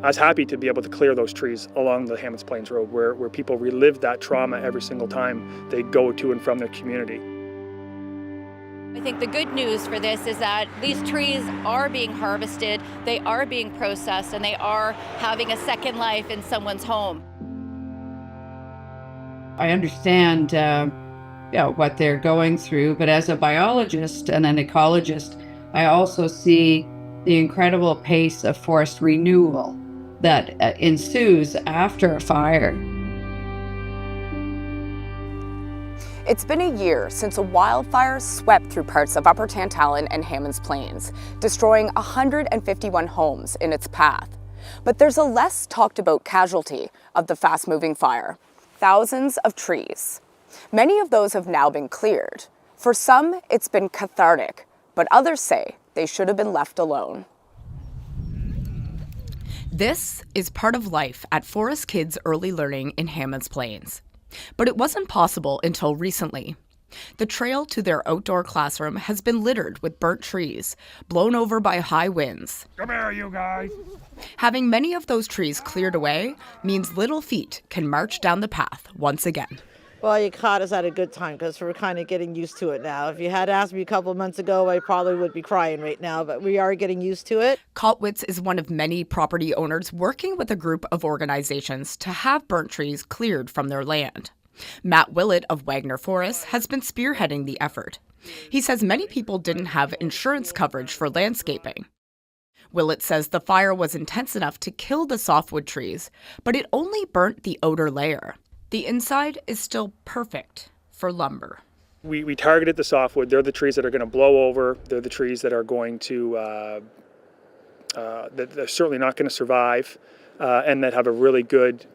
I was happy to be able to clear those trees along the Hammonds Plains Road where people relive that trauma every single time they go to and from their community. I think the good news for this is that these trees are being harvested, they are being processed, and they are having a second life in someone's home. I understand what they're going through, but as a biologist and an ecologist, I also see the incredible pace of forest renewal that ensues after a fire. It's been a year since a wildfire swept through parts of Upper Tantallon and Hammonds Plains, destroying 151 homes in its path. But there's a less talked about casualty of the fast-moving fire: thousands of trees. Many of those have now been cleared. For some, it's been cathartic, but others say they should have been left alone. This is part of life at Forest Kids Early Learning in Hammonds Plains. But it wasn't possible until recently. The trail to their outdoor classroom has been littered with burnt trees, blown over by high winds. Come here, you guys! Having many of those trees cleared away means little feet can march down the path once again. Well, you caught us at a good time because we're kind of getting used to it now. If you had asked me a couple of months ago, I probably would be crying right now, but we are getting used to it. Coltwitz is one of many property owners working with a group of organizations to have burnt trees cleared from their land. Matt Willett of Wagner Forest has been spearheading the effort. He says many people didn't have insurance coverage for landscaping. Willett says the fire was intense enough to kill the softwood trees, but it only burnt the outer layer. The inside is still perfect for lumber. We targeted the softwood. They're the trees that are going to blow over. They're the trees that are going to, that they're certainly not going to survive, and that have a really good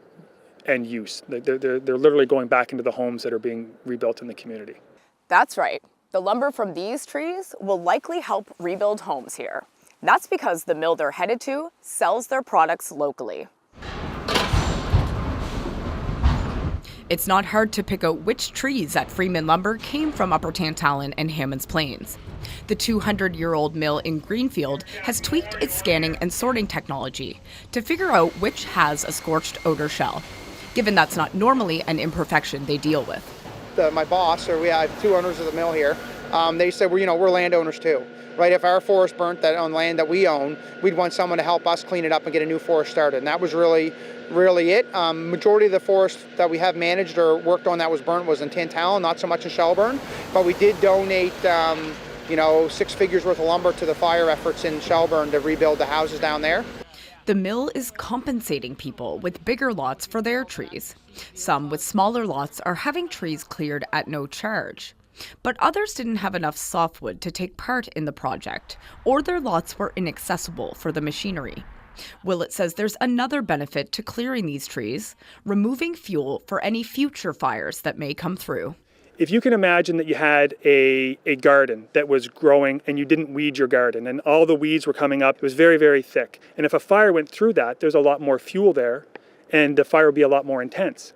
end use. They're literally going back into the homes that are being rebuilt in the community. That's right. The lumber from these trees will likely help rebuild homes here. That's because the mill they're headed to sells their products locally. It's not hard to pick out which trees at Freeman Lumber came from Upper Tantallon and Hammonds Plains. The 200-year-old mill in Greenfield has tweaked its scanning and sorting technology to figure out which has a scorched outer shell, given that's not normally an imperfection they deal with. My boss, or we have two owners of the mill here, they said, we're landowners too, right? If our forest burnt that on land that we own, we'd want someone to help us clean it up and get a new forest started. And that was really it. Majority of the forest that we have managed or worked on that was burnt was in Tantallon, not so much in Shelburne. But we did donate, 6 figures worth of lumber to the fire efforts in Shelburne to rebuild the houses down there. The mill is compensating people with bigger lots for their trees. Some with smaller lots are having trees cleared at no charge. But others didn't have enough softwood to take part in the project, or their lots were inaccessible for the machinery. Willett says there's another benefit to clearing these trees: removing fuel for any future fires that may come through. If you can imagine that you had a garden that was growing and you didn't weed your garden and all the weeds were coming up, it was very, very thick. And if a fire went through that, there's a lot more fuel there and the fire would be a lot more intense.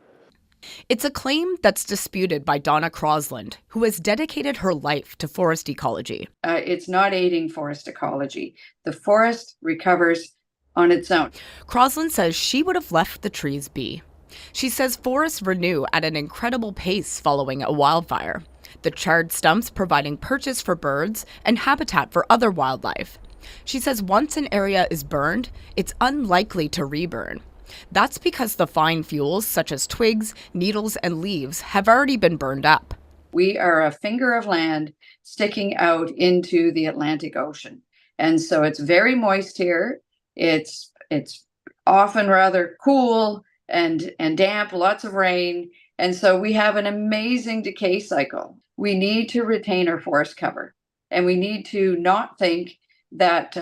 It's a claim that's disputed by Donna Crosland, who has dedicated her life to forest ecology. It's not aiding forest ecology. The forest recovers on its own. Crosland says she would have left the trees be. She says forests renew at an incredible pace following a wildfire, the charred stumps providing perches for birds and habitat for other wildlife. She says once an area is burned, it's unlikely to reburn. That's because the fine fuels, such as twigs, needles, and leaves, have already been burned up. We are a finger of land sticking out into the Atlantic Ocean. And so it's very moist here. It's often rather cool and damp, lots of rain. And so we have an amazing decay cycle. We need to retain our forest cover. And we need to not think that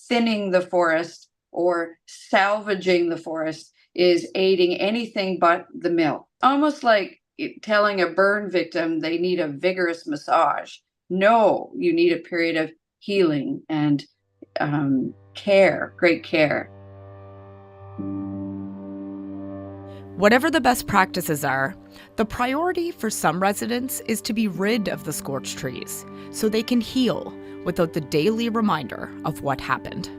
thinning the forest or salvaging the forest is aiding anything but the mill. Almost like telling a burn victim they need a vigorous massage. No, you need a period of healing and care, great care. Whatever the best practices are, the priority for some residents is to be rid of the scorched trees so they can heal without the daily reminder of what happened.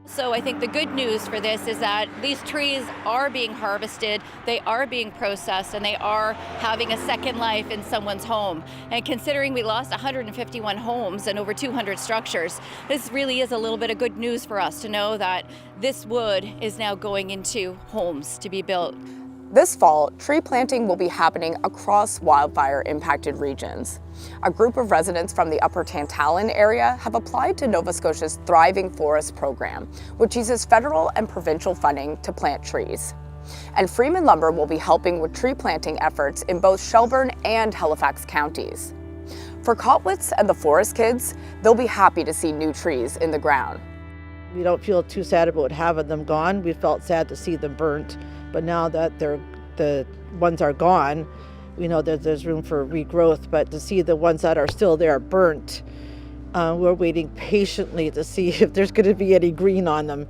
So I think the good news for this is that these trees are being harvested, they are being processed, and they are having a second life in someone's home. And considering we lost 151 homes and over 200 structures, this really is a little bit of good news for us to know that this wood is now going into homes to be built. This fall, tree planting will be happening across wildfire-impacted regions. A group of residents from the Upper Tantallon area have applied to Nova Scotia's Thriving Forest program, which uses federal and provincial funding to plant trees. And Freeman Lumber will be helping with tree planting efforts in both Shelburne and Halifax counties. For Kotwitz and the Forest Kids, they'll be happy to see new trees in the ground. We don't feel too sad about having them gone. We felt sad to see them burnt, but now that the ones are gone, we know that there's room for regrowth, but to see the ones that are still there burnt, we're waiting patiently to see if there's going to be any green on them.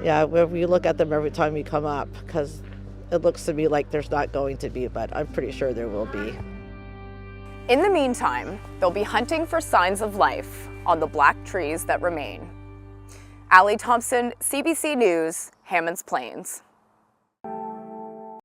Yeah, we look at them every time we come up because it looks to me like there's not going to be, but I'm pretty sure there will be. In the meantime, they'll be hunting for signs of life on the black trees that remain. Allie Thomson, CBC News, Hammonds Plains.